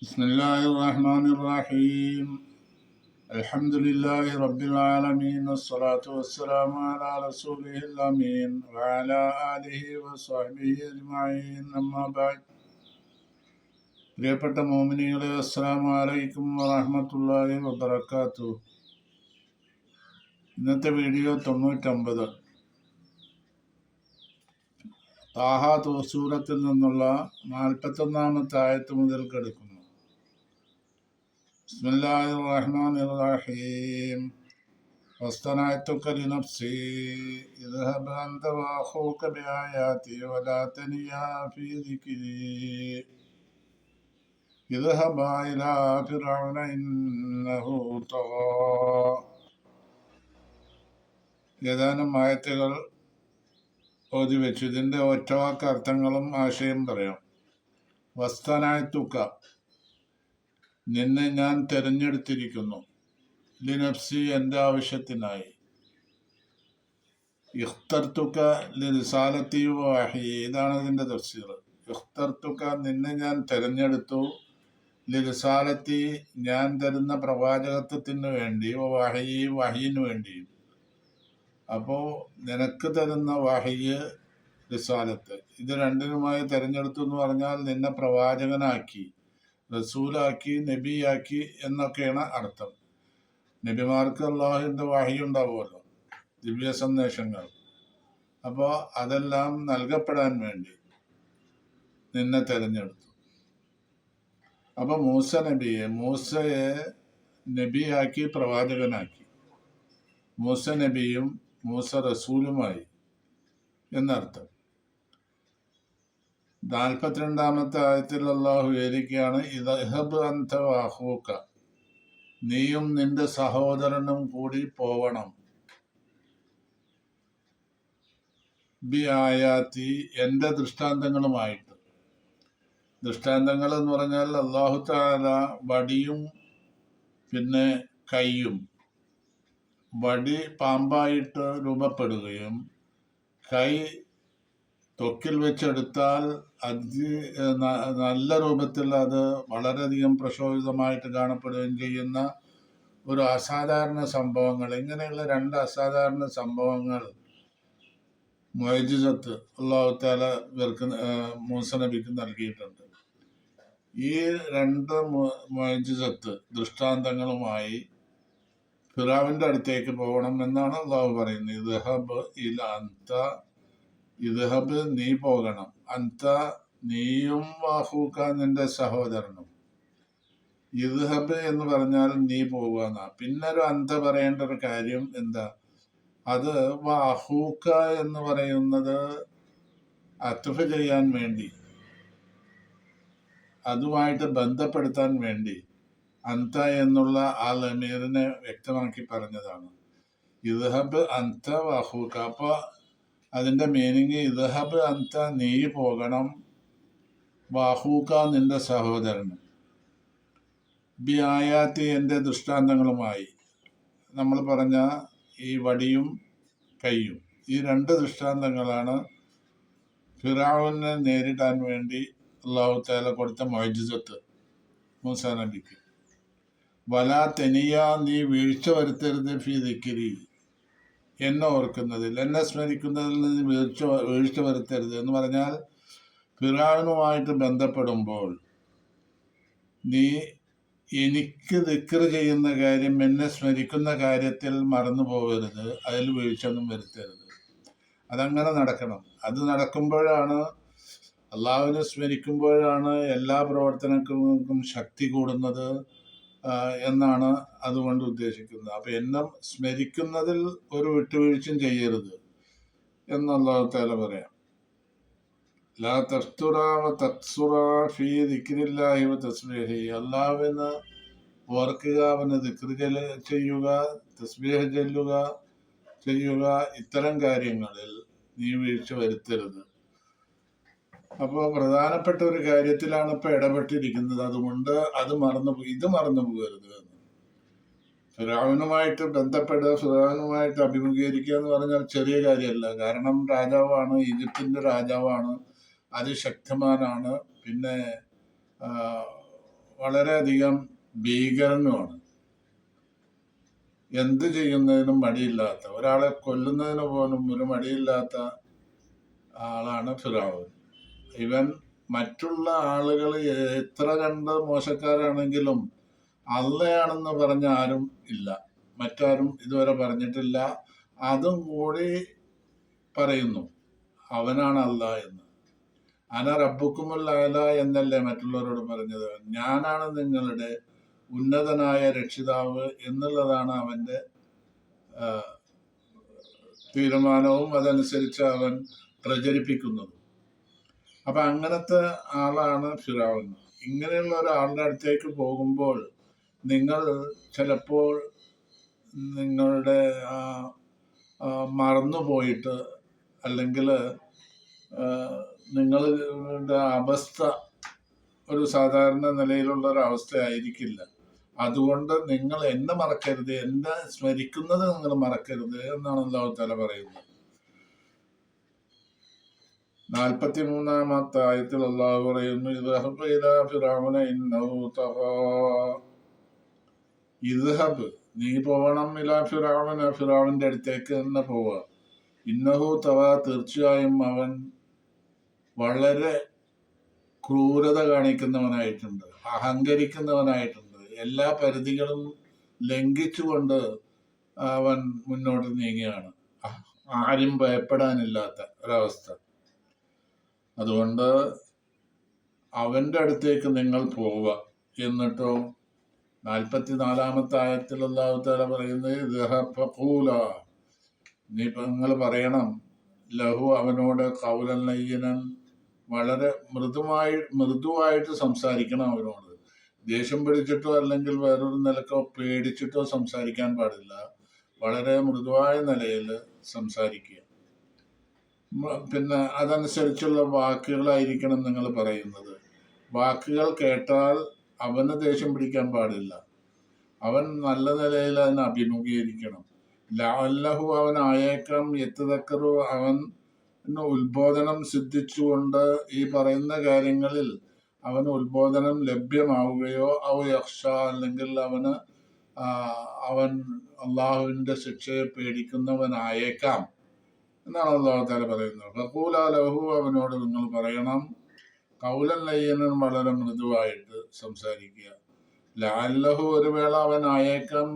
بسم الله الرحمن الرحيم. الحمد لله رب العالمين والصلاة والسلام على رسوله الأمين وعلى آله وصحبه أجمعين. أما بعد. പ്രിയപ്പെട്ട മോമിനികളെ, അസ്സലാമു അലൈക്കും വറഹ്മത്തുള്ളാഹി വബറകാതുഹു. ഇന്നത്തെ വീഡിയോ 99 താഹ സൂറത്തിൽ നിന്നുള്ള 41-ാമത്തെ ആയത്ത് മുതൽ കിടക്കുന്നു. ബിസ്മില്ലാഹിർ റഹ്മാനിർ റഹീം. വസ്തനഅതുക ലിനഫ്സി ഇദ്ഹബ അൻത വഅഖൂക ബിആയാതി വലാ തനിയാ ഫീ ദിക്രി ഇദ്ഹബ ഇലാ ഫിർഔന ഇന്നഹു തഗാ. ഏതാനും ആയത്തുകൾ ഓതി വെച്ചു. ഇതിൻ്റെ ഒറ്റവാക്ക് അർത്ഥങ്ങളും ആശയം പറയാം. വസ്തനഅതുക, നിന്നെ ഞാൻ തിരഞ്ഞെടുത്തിരിക്കുന്നു. ലിനഫ്സി, എൻ്റെ ആവശ്യത്തിനായി. ഇഖ്തർതുക ലിറിസാലത്തി വഹി, ഇതാണ് ഇതിൻ്റെ തഫ്സീർ. ഇഖ്തർതുക, നിന്നെ ഞാൻ തിരഞ്ഞെടുത്തു. ലിറിസാലത്തി, ഞാൻ തരുന്ന പ്രവാചകത്വത്തിന് വേണ്ടി. വഹി, വഹിയിന് വേണ്ടിയും. അപ്പോൾ നിനക്ക് തരുന്ന വഹിയ്, റിസാലത്ത്, ഇത് രണ്ടിനുമായി തിരഞ്ഞെടുത്തു എന്ന് പറഞ്ഞാൽ നിന്നെ പ്രവാചകനാക്കി, റസൂലാക്കി, നബിയാക്കി എന്നൊക്കെയാണ് അർത്ഥം. നബിമാർക്ക് അള്ളാഹുവിൻ്റെ വഹി ഉണ്ടാവുമല്ലോ, ദിവ്യ സന്ദേശങ്ങൾ. അപ്പോൾ അതെല്ലാം നൽകപ്പെടാൻ വേണ്ടി നിന്നെ തിരഞ്ഞെടുത്തു. അപ്പോൾ മൂസയെ നബിയാക്കി, പ്രവാചകനാക്കി. മൂസ നബിയും മൂസ റസൂലുമായി എന്നർത്ഥം. 42-ാമത്തെ ആയത്തിൽ അള്ളാഹു വിവരിക്കുകയാണ്, ഇദ്ഹബ് അൻത വഅഖൂക, നീയും നിന്റെ സഹോദരനും കൂടി പോവണം. ബി ആയാത്തി, എൻ്റെ ദൃഷ്ടാന്തങ്ങളുമായിട്ട്. ദൃഷ്ടാന്തങ്ങൾ എന്ന് പറഞ്ഞാൽ അല്ലാഹു തആല വടിയും പിന്നെ കൈയും. വടി പാമ്പായിട്ട് രൂപപ്പെടുകയും കൈ ത്വക്കിൽ വെച്ചെടുത്താൽ നല്ല രൂപത്തിൽ അത് വളരെയധികം പ്രശോഭിതമായിട്ട് കാണപ്പെടുകയും ചെയ്യുന്ന ഒരു അസാധാരണ സംഭവങ്ങൾ. ഇങ്ങനെയുള്ള 2 അസാധാരണ സംഭവങ്ങൾ മുഅ്ജിസത്ത് അല്ലാഹു തആല മൂസ നബിക്ക് നൽകിയിട്ടുണ്ട്. ഈ 2 മുഅ്ജിസത്ത് ദൃഷ്ടാന്തങ്ങളുമായി ഫിറഔന്റെ അടുത്തേക്ക് പോകണം എന്നാണ് അള്ളാഹു പറയുന്നത്. ഇദ്ഹബ് ഇല അൻത, ഇദ്ഹബ്, നീ പോകണം. അൻത, നീയും, വഅഖൂക, നിന്റെ സഹോദരനും. ഇദ്ഹബ് എന്ന് പറഞ്ഞാൽ നീ പോവുക എന്നാ. പിന്നെ ഒരു അന്ത പറയേണ്ട ഒരു കാര്യം എന്താ, അത് വഅഖൂക എന്ന് പറയുന്നത് അത്ഫ് ചെയ്യാൻ വേണ്ടി, അതുമായിട്ട് ബന്ധപ്പെടുത്താൻ വേണ്ടി അന്ത എന്നുള്ള ആ ലമീറിനെ വ്യക്തമാക്കി പറഞ്ഞതാണ്. ഇദ്ഹബ് അന്ത വഅഖൂക. അപ്പോൾ അതിൻ്റെ മീനിങ് ഇദ്ഹബ് അന്ത, നീ പോകണം, വഅഖൂക, നിന്റെ സഹോദരനും. ബി ആയാത്തി, എൻ്റെ ദൃഷ്ടാന്തങ്ങളുമായി. നമ്മൾ പറഞ്ഞ ഈ വടിയും കൈയും, ഈ 2 ദൃഷ്ടാന്തങ്ങളാണ് ഫിറഔനെ നേരിടാൻ വേണ്ടി അല്ലാഹു തആല കൊടുത്ത മുഅ്ജിസത്ത് മൂസാ നബിക്ക്. വലാ തെനിയ, നീ വീഴ്ച വരുത്തരുത്, ഫീ ദിക്രി, എന്നെ ഓർക്കുന്നതിൽ, എന്നെ സ്മരിക്കുന്നതിൽ നീ വീഴ്ച വരുത്തരുത് എന്ന് പറഞ്ഞാൽ ഫിറഔനുമായിട്ട് ബന്ധപ്പെടുമ്പോൾ നീ എനിക്ക് ദിക്ർ ചെയ്യുന്ന കാര്യം, എന്നെ സ്മരിക്കുന്ന കാര്യത്തിൽ മറന്നു പോകരുത്, അതിൽ വീഴ്ചയൊന്നും വരുത്തരുത്. അതങ്ങനെ നടക്കണം. അത് നടക്കുമ്പോഴാണ്, അള്ളാഹുവിനെ സ്മരിക്കുമ്പോഴാണ് എല്ലാ പ്രവർത്തനങ്ങൾക്കും ശക്തി കൂടുന്നത് എന്നാണ് അതുകൊണ്ട് ഉദ്ദേശിക്കുന്നത്. അപ്പം എന്നെ സ്മരിക്കുന്നതിൽ ഒരു വിട്ടുവീഴ്ചയും ചെയ്യരുത് എന്ന് അല്ലാഹു തആല പറയാം. ലാ തഫ്തുറ വ തഖ്സുറ ഫീ ദിക്രില്ലാഹി വ തസ്ബീഹി, അല്ലാഹുവിനെ ഓർക്കുക, അവനെ ദിക്ർ ചെയ്യുക, തസ്ബീഹ് ചെയ്യുക, ഇത്തരം കാര്യങ്ങളിൽ നീ വീഴ്ച വരുത്തരുത്. അപ്പോൾ പ്രധാനപ്പെട്ട ഒരു കാര്യത്തിലാണ് ഇപ്പോൾ ഇടപെട്ടിരിക്കുന്നത്. അതുകൊണ്ട് ഇത് മറന്നു പോകരുത് എന്ന്. ഫിറഔനുമായിട്ട് ബന്ധപ്പെടുക, ഫിറഔനുമായിട്ട് അഭിമുഖീകരിക്കുക എന്ന് പറഞ്ഞാൽ ചെറിയ കാര്യമല്ല. കാരണം രാജാവാണ്, ഈജിപ്തിൻ്റെ രാജാവാണ്, അതിശക്തമാനാണ്. പിന്നെ വളരെയധികം ഭീകരനുമാണ്. എന്ത് ചെയ്യുന്നതിനും മടിയില്ലാത്ത, ഒരാളെ കൊല്ലുന്നതിന് പോലും ഒരു മടിയില്ലാത്ത ആളാണ് ഫിറഔൻ. ഇവൻ മറ്റുള്ള ആളുകൾ എത്ര കണ്ട് മോശക്കാരാണെങ്കിലും അള്ളയാണെന്ന് പറഞ്ഞ ആരും ഇല്ല, മറ്റാരും ഇതുവരെ പറഞ്ഞിട്ടില്ല. അതും കൂടി പറയുന്നു, അവനാണ് അല്ല എന്ന്. അന റബ്ബുക്കുമുൽ അഅല എന്നല്ലേ മറ്റുള്ളവരോട് പറഞ്ഞത്. ഞാനാണ് നിങ്ങളുടെ ഉന്നതനായ രക്ഷിതാവ് എന്നുള്ളതാണ് അവന്റെ തീരുമാനവും അതനുസരിച്ച് അവൻ പ്രചരിപ്പിക്കുന്നത്. അപ്പൊ അങ്ങനത്തെ ആളാണ് ഫിറഔൻ. ഇങ്ങനെയുള്ള ഒരാളുടെ അടുത്തേക്ക് പോകുമ്പോൾ നിങ്ങൾ ചിലപ്പോൾ നിങ്ങളുടെ മറന്നുപോയിട്ട്, അല്ലെങ്കിൽ നിങ്ങളുടെ അവസ്ഥ ഒരു സാധാരണ നിലയിലുള്ള ഒരു അവസ്ഥയായിരിക്കില്ല. അതുകൊണ്ട് നിങ്ങൾ എന്നെ മറക്കരുത്, എന്നെ സ്മരിക്കുന്നത് നിങ്ങൾ മറക്കരുത് എന്നാണ് അല്ലാഹു തആല പറയുന്നത്. 43-ാമത്തെ ആയത്തിൽ അല്ലാഹു പറയുന്നു, ഇദ്ഹബ് ഇലാ ഫിറഔന ഇന്നഹു തഗാ. ഇദ്ഹബ്, നീ പോകണം, ഇലാ ഫിറഔന, ഫിറഔന്റെ അടുത്തേക്ക് തന്നെ പോവുക. ഇന്നഹു തഗാ, തീർച്ചയായും അവൻ വളരെ ക്രൂരത കാണിക്കുന്നവനായിട്ടുണ്ട്, അഹങ്കരിക്കുന്നവനായിട്ടുണ്ട്. എല്ലാ പരിധികളും ലംഘിച്ചുകൊണ്ട് അവൻ മുന്നോട്ട് നീങ്ങുകയാണ്. ആരും ഭയപ്പെടാനില്ലാത്ത ഒരവസ്ഥ. അതുകൊണ്ട് അവന്റെ അടുത്തേക്ക് നിങ്ങൾ പോവുക. എന്നിട്ടോ 44-ാമത്തെ ആയത്തിൽ അല്ലാഹു തആല പറയുന്നത്, നിങ്ങൾ പറയണം, ലഹു, അവനോട്, ഖൗലൻ ലയ്യിനൻ, വളരെ മൃദുവായിട്ട് സംസാരിക്കണം അവനോട്. ദേഷ്യം പിടിച്ചിട്ടോ അല്ലെങ്കിൽ വേറൊരു നിലക്കോ പേടിച്ചിട്ടോ സംസാരിക്കാൻ പാടില്ല. വളരെ മൃദുവായ നിലയിൽ സംസാരിക്കുക. പിന്നെ അതനുസരിച്ചുള്ള വാക്കുകളായിരിക്കണം നിങ്ങൾ പറയുന്നത്. വാക്കുകൾ കേട്ടാൽ അവന് ദേഷ്യം പിടിക്കാൻ പാടില്ല. അവൻ നല്ല നിലയിൽ അതിനെ അഭിമുഖീകരിക്കണം. ലഅല്ലഹു, അവൻ ആയേക്കാം, യതദക്കറു, അവൻ ഉത്ബോധനം സിദ്ധിച്ചുകൊണ്ട് ഈ പറയുന്ന കാര്യങ്ങളിൽ അവന് ഉത്ബോധനം ലഭ്യമാവുകയോ, ഔ യഖ്ഷ, അല്ലെങ്കിൽ അവൻ അള്ളാഹുവിന്റെ ശിക്ഷയെ പേടിക്കുന്നവനായേക്കാം എന്നാണ് അല്ലാഹു തആല പറയുന്നത്. ഫഖൂലാ ലഹു, അവനോട് നിങ്ങൾ പറയണം, ഖൗലൻ ലയ്യിനൻ, വളരെ മൃദുവായിട്ട് സംസാരിക്കുക. ലഅല്ലഹു, ഒരു വേള അവൻ ആയേക്കാം,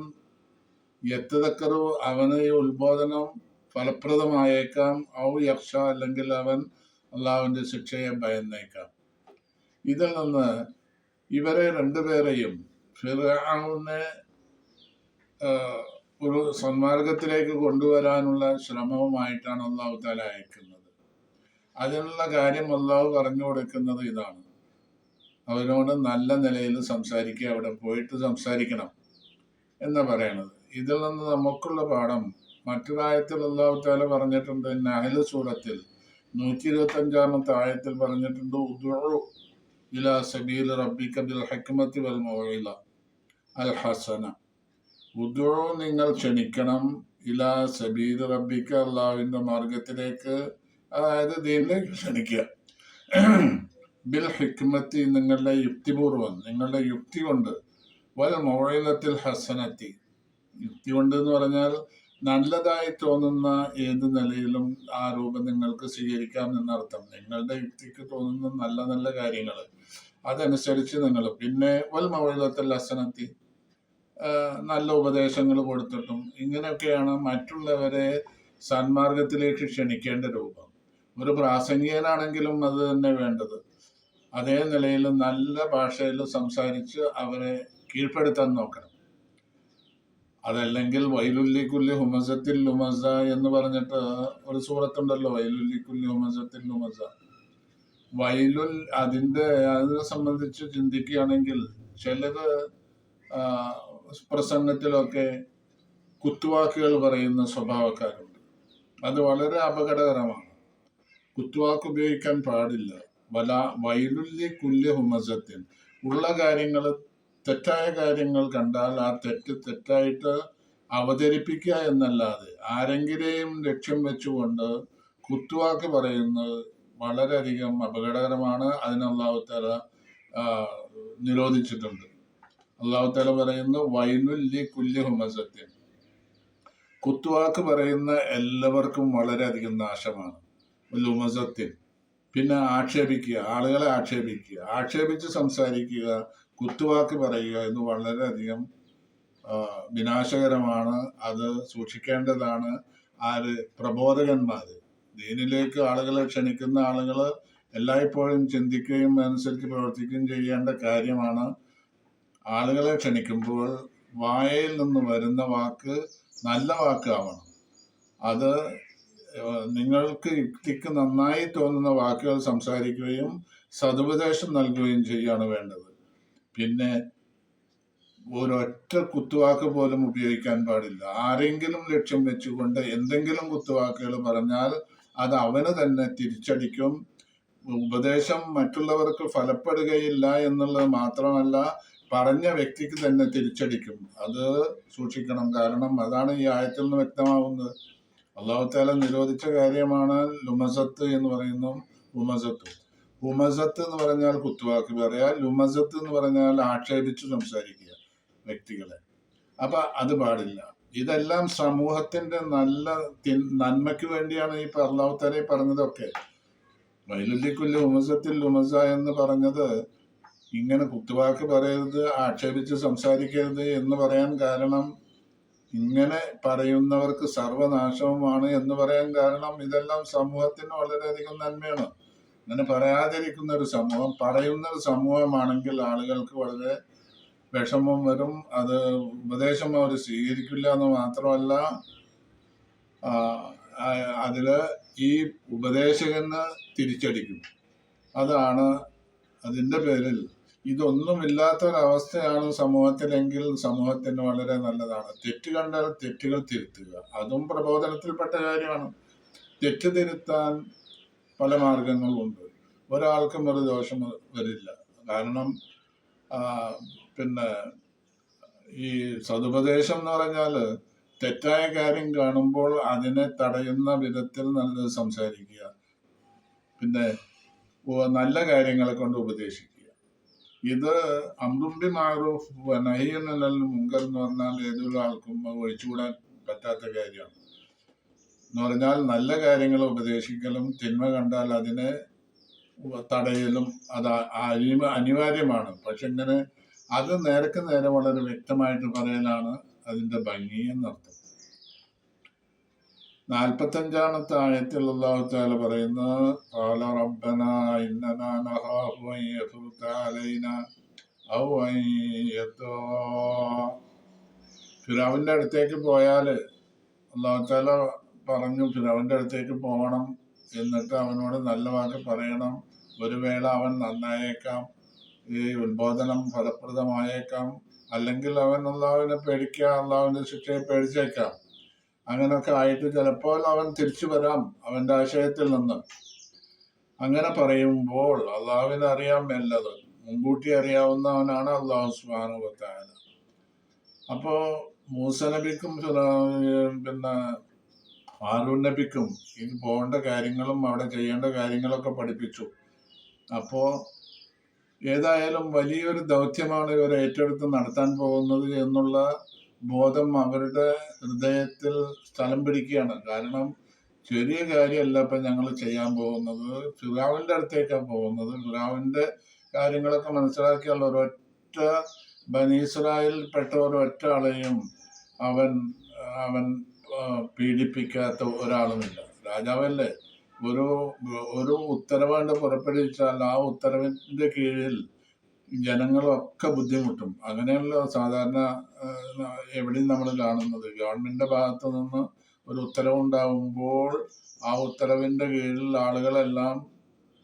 യതദക്കറു, അവന് ഈ ഉത്ബോധനം ഫലപ്രദമായേക്കാം, ഔ യഖ്ഷ, അല്ലെങ്കിൽ അവൻ അള്ളാഹുവിന്റെ ശിക്ഷയെ ഭയന്നേക്കാം. ഇതിൽ നിന്ന് ഇവരെ രണ്ടുപേരെയും, ഫിർഔനെ ഒരു സന്മാർഗത്തിലേക്ക് കൊണ്ടുവരാനുള്ള ശ്രമവുമായിട്ടാണ് അല്ലാഹു തആല അയക്കുന്നത്. അതിനുള്ള കാര്യം അല്ലാഹു പറഞ്ഞു കൊടുക്കുന്നത് ഇതാണ്, അവനോട് നല്ല നിലയിൽ സംസാരിക്കുക, അവിടെ പോയിട്ട് സംസാരിക്കണം എന്ന് പറയണത്. ഇതിൽ നിന്ന് നമുക്കുള്ള പാഠം മറ്റൊരായത്തിൽ അല്ലാഹു തആല പറഞ്ഞിട്ടുണ്ട്. നഹ്ൽ സൂറത്തിൽ 125-ാമത്തെ ആയത്തിൽ പറഞ്ഞിട്ടുണ്ട്, ഉദ്ഉ ഇലാ സബീൽ റബ്ബിക ബിൽ ഹിക്മത്തി വൽ മൗഇള അൽ ഹസന. ഉദ്ഉ, നിങ്ങൾ ക്ഷണിക്കണം, ഇലാ സബീൽ റബ്ബിക, അല്ലാഹുവിന്റെ മാർഗത്തിലേക്ക്, അതായത് ദീനിലേക്ക് ക്ഷണിക്കുക. ബിൽ ഹിക്മത്തി, നിങ്ങളുടെ യുക്തിപൂർവം, നിങ്ങളുടെ യുക്തി കൊണ്ട്, വൽ മൗഇളത്തിൽ ഹസനത്തി, യുക്തി കൊണ്ട് എന്ന് പറഞ്ഞാൽ നല്ലതായി തോന്നുന്ന ഏത് നിലയിലും ആ രൂപം നിങ്ങൾക്ക് സ്വീകരിക്കാം എന്നർത്ഥം. നിങ്ങളുടെ യുക്തിക്ക് തോന്നുന്ന നല്ല നല്ല കാര്യങ്ങൾ അതനുസരിച്ച് നിങ്ങൾ, പിന്നെ വൽ മൗഇളത്തിൽ ഹസനത്തി, നല്ല ഉപദേശങ്ങൾ കൊടുത്തിട്ടും, ഇങ്ങനെയൊക്കെയാണ് മറ്റുള്ളവരെ സന്മാർഗത്തിലേക്ക് ക്ഷണിക്കേണ്ട രൂപം. ഒരു പ്രാസംഗികനാണെങ്കിലും അത് തന്നെ വേണ്ടത്. അതേ നിലയിൽ നല്ല ഭാഷയിൽ സംസാരിച്ച് അവരെ കീഴ്പ്പെടുത്താൻ നോക്കണം. അതല്ലെങ്കിൽ വൈലുല്ലി കുല്ലി ഹുമസത്തിൽ ലുമസ എന്ന് പറഞ്ഞിട്ട് ഒരു സൂറത്തുണ്ടല്ലോ, വൈലുല്ലി കുല്ലി ഹുമസത്തിൽ ലുമസ. വൈലുൽ, അതിനെ സംബന്ധിച്ച് ചിന്തിക്കുകയാണെങ്കിൽ ചിലത് പ്രസംഗത്തിലൊക്കെ കുത്തുവാക്കുകൾ പറയുന്ന സ്വഭാവക്കാരുണ്ട്. അത് വളരെ അപകടകരമാണ്. കുത്തുവാക്ക് ഉപയോഗിക്കാൻ പാടില്ല. വൈലുല്ലി കുല്ലി ഹുമസത്തിൽ, ഉള്ള കാര്യങ്ങൾ, തെറ്റായ കാര്യങ്ങൾ കണ്ടാൽ ആ തെറ്റായിട്ട് അവതരിപ്പിക്കുക എന്നല്ലാതെ ആരെങ്കിലെയും ലക്ഷ്യം വെച്ചുകൊണ്ട് കുത്തുവാക്ക് പറയുന്നത് വളരെയധികം അപകടകരമാണ്. അതിന് അല്ലാഹു തആല നിരോധിച്ചിട്ടുണ്ട്. അള്ളാഹു തആല പറയുന്നു വൈലുൽ ലികുല്ലി ഹുമസത്തിൻ, കുത്തുവാക്ക് പറയുന്ന എല്ലാവർക്കും വളരെയധികം നാശമാണ്. ലുമസത്തിൻ, പിന്നെ ആക്ഷേപിക്കുക, ആളുകളെ ആക്ഷേപിച്ച് സംസാരിക്കുക, കുത്തുവാക്ക് പറയുക എന്ന് വളരെയധികം വിനാശകരമാണ്. അത് സൂക്ഷിക്കേണ്ടതാണ്. ആര്? പ്രബോധകന്മാര്, ദീനിലേക്ക് ആളുകളെ ക്ഷണിക്കുന്ന ആളുകൾ എല്ലായ്പ്പോഴും ചിന്തിക്കുകയും അനുസരിച്ച് പ്രവർത്തിക്കുകയും ചെയ്യേണ്ട കാര്യമാണ്. ആളുകളെ ക്ഷണിക്കുമ്പോൾ വായയിൽ നിന്ന് വരുന്ന വാക്ക് നല്ല വാക്കാവണം. അത് നിങ്ങൾക്ക് യുക്തിക്ക് നന്നായി തോന്നുന്ന വാക്കുകൾ സംസാരിക്കുകയും സതുപദേശം നൽകുകയും ചെയ്യുകയാണ് വേണ്ടത്. പിന്നെ ഒരൊറ്റ കുത്തുവാക്ക് പോലും ഉപയോഗിക്കാൻ പാടില്ല. ആരെങ്കിലും ലക്ഷ്യം വെച്ചുകൊണ്ട് എന്തെങ്കിലും കുത്തുവാക്കുകൾ പറഞ്ഞാൽ അത് അവന് തന്നെ തിരിച്ചടിക്കും. ഉപദേശം മറ്റുള്ളവർക്ക് ഫലപ്പെടുകയില്ല എന്നുള്ളത് മാത്രമല്ല, പറഞ്ഞ വ്യക്തിക്ക് തന്നെ തിരിച്ചടിക്കും. അത് സൂക്ഷിക്കണം. കാരണം അതാണ് ഈ ആയത്തിൽ നിന്ന് വ്യക്തമാവുന്നത്. അള്ളാഹു തആല നിരോധിച്ച കാര്യമാണ് ലുമസത്ത് എന്ന് പറയുന്നു. ഹുമസത്ത് എന്ന് പറഞ്ഞാൽ കുത്തുവാക്ക് പറയാ, ലുമസത്ത് എന്ന് പറഞ്ഞാൽ ആക്ഷേപിച്ചു സംസാരിക്കുക വ്യക്തികളെ. അപ്പൊ അത് പാടില്ല. ഇതെല്ലാം സമൂഹത്തിന്റെ നന്മയ്ക്ക് വേണ്ടിയാണ് ഈ അള്ളാഹു തആല പറഞ്ഞതൊക്കെ. വൈലുൽ ലികുല്ലി ഹുമസത്തിൽ ലുമസ എന്ന് പറഞ്ഞത് ഇങ്ങനെ കുത്തുവാക്ക് പറയരുത്, ആക്ഷേപിച്ച് സംസാരിക്കരുത് എന്ന് പറയാൻ കാരണം, ഇങ്ങനെ പറയുന്നവർക്ക് സർവനാശവുമാണ് എന്ന് പറയാൻ കാരണം, ഇതെല്ലാം സമൂഹത്തിന് വളരെയധികം നന്മയാണ്. അങ്ങനെ പറയാതിരിക്കുന്ന ഒരു സമൂഹം, പറയുന്ന ഒരു സമൂഹമാണെങ്കിൽ ആളുകൾക്ക് വളരെ വിഷമം വരും. അത് ഉപദേശം അവർ സ്വീകരിക്കില്ല എന്ന് മാത്രമല്ല, അതില് ഈ ഉപദേശകന് തിരിച്ചടിക്കും. അതാണ് അതിന്റെ പേരിൽ ഇതൊന്നുമില്ലാത്തൊരവസ്ഥയാണ് സമൂഹത്തിലെങ്കിൽ സമൂഹത്തിന് വളരെ നല്ലതാണ്. തെറ്റ് കണ്ടാൽ തെറ്റുകൾ തിരുത്തുക, അതും പ്രബോധനത്തിൽപ്പെട്ട കാര്യമാണ്. തെറ്റ് തിരുത്താൻ പല മാർഗങ്ങളുണ്ട്. ഒരാൾക്കും ഒരു ദോഷം വരില്ല. കാരണം പിന്നെ ഈ സതുപദേശം എന്ന് പറഞ്ഞാല് തെറ്റായ കാര്യം കാണുമ്പോൾ അതിനെ തടയുന്ന വിധത്തിൽ നല്ലത് സംസാരിക്കുക, പിന്നെ നല്ല കാര്യങ്ങളെ കൊണ്ട് ഉപദേശിക്കുക. ഇത് അംറുൻ ബിൽ മഅറൂഫ് നഹിയുൻ അനിൽ മുൻകർ എന്ന് പറഞ്ഞാൽ ഏതൊരാൾക്കും ഒഴിച്ചുകൂടാൻ പറ്റാത്ത കാര്യമാണ്. എന്ന് പറഞ്ഞാൽ നല്ല കാര്യങ്ങൾ ഉപദേശിക്കലും തിന്മ കണ്ടാൽ അതിനെ തടയലും അത് അനിവാര്യമാണ്. പക്ഷെ ഇങ്ങനെ അത് നേർക്ക് നേരെ വളരെ വ്യക്തമായിട്ട് പറയലാണ് അതിന്റെ ഭംഗി എന്നർത്ഥം. 45-ാമത്തെ ആയത്തിൽ അല്ലാഹു തആല പറയുന്നത് ഖാല റബ്ബനാ ഇന്നനാ നഖാഫു അൻ യഫ്റുത അലൈനാ ഔ അൻ യത്ഗാ. ഫിറഔന്റെ അടുത്തേക്ക് പോയാല് അല്ലാഹു തആല പറഞ്ഞു ഫിറഔന്റെ അടുത്തേക്ക് പോകണം, എന്നിട്ട് അവനോട് നല്ല വാക്ക് പറയണം. ഒരു വേള അവൻ നന്നായേക്കാം, ഈ ഉത്ബോധനം ഫലപ്രദമായേക്കാം, അല്ലെങ്കിൽ അവൻ അള്ളാഹുവിനെ പേടിക്കുക, അള്ളാഹുവിന്റെ ശിക്ഷയെ പേടിച്ചേക്കാം. അങ്ങനൊക്കെ ആയിട്ട് ചിലപ്പോൾ അവൻ തിരിച്ചു വരാം അവന്റെ ആശയത്തിൽ നിന്ന്. അങ്ങനെ പറയുമ്പോൾ അള്ളാഹുവിനെ അറിയാൻ മേലത് മുൻകൂട്ടി അറിയാവുന്നവനാണ് അള്ളാഹു സുബ്ഹാനഹു വ തആല. അപ്പോ മൂസ നബിക്കും പിന്നെ ഹാറൂൻ നബിക്കും ഇത് പോകേണ്ട കാര്യങ്ങളും അവിടെ ചെയ്യേണ്ട കാര്യങ്ങളൊക്കെ പഠിപ്പിച്ചു. അപ്പോ ഏതായാലും വലിയൊരു ദൗത്യമാണ് ഇവർ ഏറ്റെടുത്ത് നടത്താൻ പോകുന്നത് എന്നുള്ള ബോധം അവരുടെ ഹൃദയത്തിൽ സ്ഥലം പിടിക്കുകയാണ്. കാരണം ചെറിയ കാര്യമല്ല ഇപ്പം ഞങ്ങൾ ചെയ്യാൻ പോകുന്നത്, ഫിറഔന്റെ അടുത്തേക്കാണ് പോകുന്നത്. ഫിറഔന്റെ കാര്യങ്ങളൊക്കെ മനസ്സിലാക്കിയുള്ള ഒരൊറ്റ ബനി ഇസ്രായേലിൽപ്പെട്ട ഒരൊറ്റ ആളെയും അവൻ പീഡിപ്പിക്കാത്ത ഒരാളുമില്ല. രാജാവല്ലേ, ഒരു ഉത്തരവാണ്ട് പുറപ്പെടുവിച്ചാൽ ആ ഉത്തരവിന്റെ കീഴിൽ ജനങ്ങളൊക്കെ ബുദ്ധിമുട്ടും. അങ്ങനെയല്ല സാധാരണ എവിടെയും നമ്മൾ കാണുന്നത്. ഗവൺമെന്റിന്റെ ഭാഗത്ത് നിന്ന് ഒരു ഉത്തരവുണ്ടാകുമ്പോൾ ആ ഉത്തരവിന്റെ കീഴിൽ ആളുകളെല്ലാം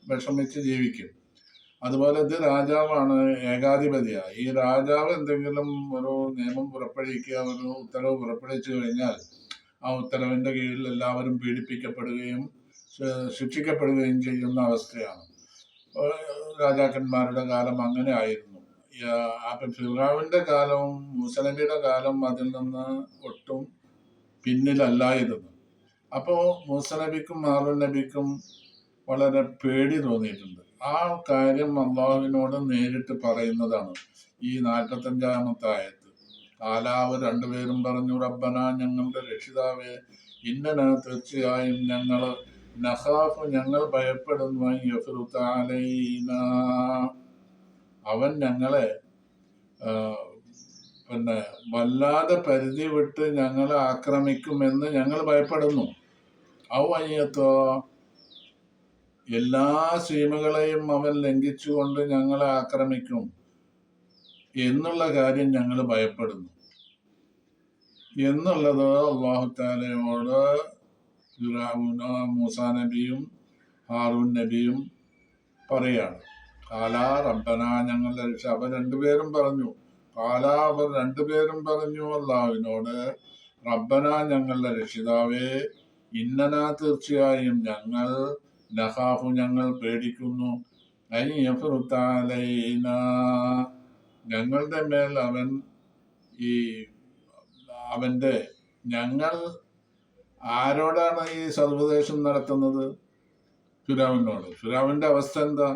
വിഷമിച്ച് ജീവിക്കും. അതുപോലെ ഇത് രാജാവാണ്, ഏകാധിപതിയാണ്. ഈ രാജാവ് എന്തെങ്കിലും ഒരു നിയമം പുറപ്പെടുവിക്കുക, ഒരു ഉത്തരവ് പുറപ്പെടുവിച്ചു കഴിഞ്ഞാൽ ആ ഉത്തരവിന്റെ കീഴിൽ എല്ലാവരും പീഡിപ്പിക്കപ്പെടുകയും ശിക്ഷിക്കപ്പെടുകയും ചെയ്യുന്ന അവസ്ഥയാണ്. രാജാക്കന്മാരുടെ കാലം അങ്ങനെ ആയിരുന്നു. അപ്പം ഫിറഔന്റെ കാലവും മൂസ നബിയുടെ കാലം അതിൽ നിന്ന് ഒട്ടും പിന്നിലല്ലായിരുന്നു. അപ്പോൾ മൂസ നബിക്കും ഹാറൂൻ നബിക്കും വളരെ പേടി തോന്നിയിട്ടുണ്ട്. ആ കാര്യം അള്ളാഹുവിനോട് നേരിട്ട് പറയുന്നതാണ് ഈ 45-ാമത്തെ ആയത്ത്. കാലാവ് രണ്ടുപേരും പറഞ്ഞു, റബ്ബന ഞങ്ങളുടെ രക്ഷിതാവേ, ഇന്നന തീർച്ചയായും ഞങ്ങൾ ഭയപ്പെടുന്നു, യഫ്റുത അലൈനാ അവൻ ഞങ്ങളെ പിന്നെ വല്ലാതെ പരിധി വിട്ട് ഞങ്ങളെ ആക്രമിക്കുമെന്ന് ഞങ്ങൾ ഭയപ്പെടുന്നു. ഔവയ്യത്തോ എല്ലാ സീമകളെയും അവൻ ലംഘിച്ചുകൊണ്ട് ഞങ്ങളെ ആക്രമിക്കും എന്നുള്ള കാര്യം ഞങ്ങൾ ഭയപ്പെടുന്നു എന്നുള്ളത് അല്ലാഹു തആലയോട് മൂസാ നബിയും ഹാറൂൻ നബിയും പറയാണ്. കാലാ റബ്ബന ഞങ്ങളുടെ രക്ഷ അവർ രണ്ടുപേരും പറഞ്ഞു. അവർ രണ്ടുപേരും പറഞ്ഞു അല്ലാഹുവിനോട്, റബ്ബന ഞങ്ങളുടെ രക്ഷിതാവേ, ഇന്നന തീർച്ചയായും ഞങ്ങൾ പേടിക്കുന്നു, ഞങ്ങളുടെ മേൽ ഞങ്ങൾ ആരോടാണ് ഈ സർവദേശം നടത്തുന്നത്? ഫിറഔനോട്. ഫിറഔന്റെ അവസ്ഥ എന്താ?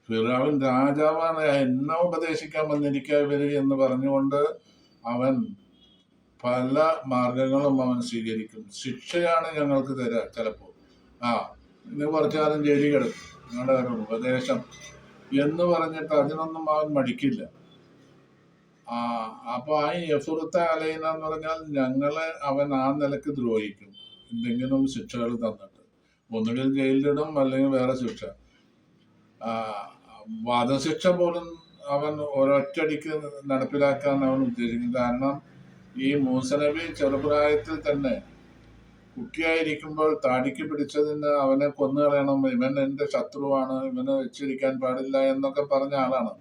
ഫിറഔൻ രാജാവാണ്, എന്നെ ഉപദേശിക്കാൻ വന്നിരിക്കുക ഇവര് എന്ന് പറഞ്ഞുകൊണ്ട് അവൻ പല മാർഗങ്ങളും അവൻ സ്വീകരിക്കും. ശിക്ഷയാണ് ഞങ്ങൾക്ക് തരാ ചിലപ്പോൾ. ഇന്ന് കുറച്ചുകാലം ജയിലിൽ കിടക്കും, നിങ്ങളുടെ ഒരു ഉപദേശം എന്ന് പറഞ്ഞിട്ട് അതിനൊന്നും അവൻ മടിക്കില്ല. അപ്പൊ യഫ്റുത അലൈന എന്ന് പറഞ്ഞാൽ അവൻ ആ നിലക്ക് ദ്രോഹിക്കും, എന്തെങ്കിലും ശിക്ഷകൾ തന്നിട്ട്. ഒന്നുകിൽ ജയിലിലിടും, അല്ലെങ്കിൽ വേറെ ശിക്ഷ. വധശിക്ഷ പോലും അവൻ ഒരൊറ്റടിക്ക് നടപ്പിലാക്കാൻ അവൻ ഉദ്ദേശിക്കും. കാരണം ഈ മൂസ നബി ചെറുപ്രായത്തിൽ തന്നെ കുട്ടിയായിരിക്കുമ്പോൾ താടിക്ക് പിടിച്ചതിന് അവനെ കൊന്നുകളയണം, ഇവൻ എൻ്റെ ശത്രുവാണ്, ഇവനെ വെച്ചിരിക്കാൻ പാടില്ല എന്നൊക്കെ പറഞ്ഞ ആളാണ്.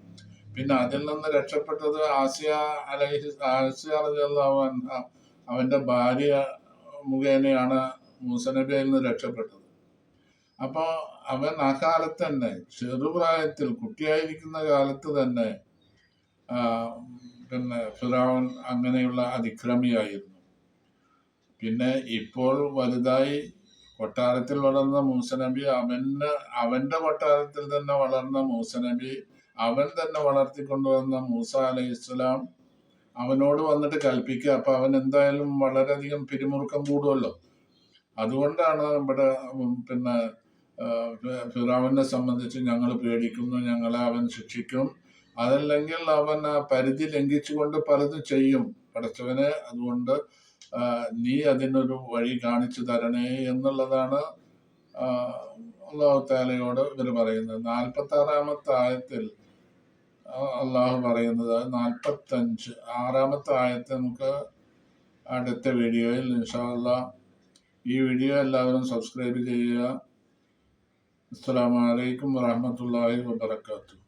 പിന്നെ അതിൽ നിന്ന് രക്ഷപ്പെട്ടത് ആസിയ റളിയല്ലാഹു അൻഹ, അവന്റെ ഭാര്യ മുഖേനയാണ് മൂസ നബിയിൽ നിന്ന് രക്ഷപ്പെട്ടത്. അപ്പൊ അവൻ ആ കാലത്ത് തന്നെ, ചെറുപ്രായത്തിൽ കുട്ടിയായിരിക്കുന്ന കാലത്ത് തന്നെ പിന്നെ ഫിറഔൻ അങ്ങനെയുള്ള അതിക്രമിയായിരുന്നു. പിന്നെ ഇപ്പോൾ വലുതായി കൊട്ടാരത്തിൽ വളർന്ന മൂസ നബി, അവന്റെ കൊട്ടാരത്തിൽ തന്നെ വളർന്ന മൂസ നബി, അവൻ തന്നെ വളർത്തിക്കൊണ്ടുവന്ന മൂസ അലൈഹിസ്സലാം അവനോട് വന്നിട്ട് കൽപ്പിക്കുക. അപ്പൊ അവൻ എന്തായാലും വളരെയധികം പിരിമുറുക്കം കൂടുമല്ലോ. അതുകൊണ്ടാണ് ഇവിടെ പിന്നെ ഫിറഔനെ സംബന്ധിച്ച് ഞങ്ങൾ പേടിക്കുന്നു, ഞങ്ങളെ അവൻ ശിക്ഷിക്കും, അതല്ലെങ്കിൽ അവൻ ആ പരിധി ലംഘിച്ചുകൊണ്ട് പലതും ചെയ്യും. പടച്ചവനെ, അതുകൊണ്ട് നീ അതിനൊരു വഴി കാണിച്ചു തരണേ എന്നുള്ളതാണ് അല്ലാഹു തആലയോട് ഇവർ പറയുന്നത്. 46-ാമത്തെ ആയത്തിൽ അള്ളാഹു പറയുന്നത്, 46-ാമത്തെ ആയത്ത് നമുക്ക് അടുത്ത വീഡിയോയിൽ ഇൻഷാ അല്ലാഹ്. ഈ വീഡിയോ എല്ലാവരും സബ്സ്ക്രൈബ് ചെയ്യുക. അസ്സലാമു അലൈക്കും വറഹ്മത്തുള്ളാഹി വബറകാതുഹു.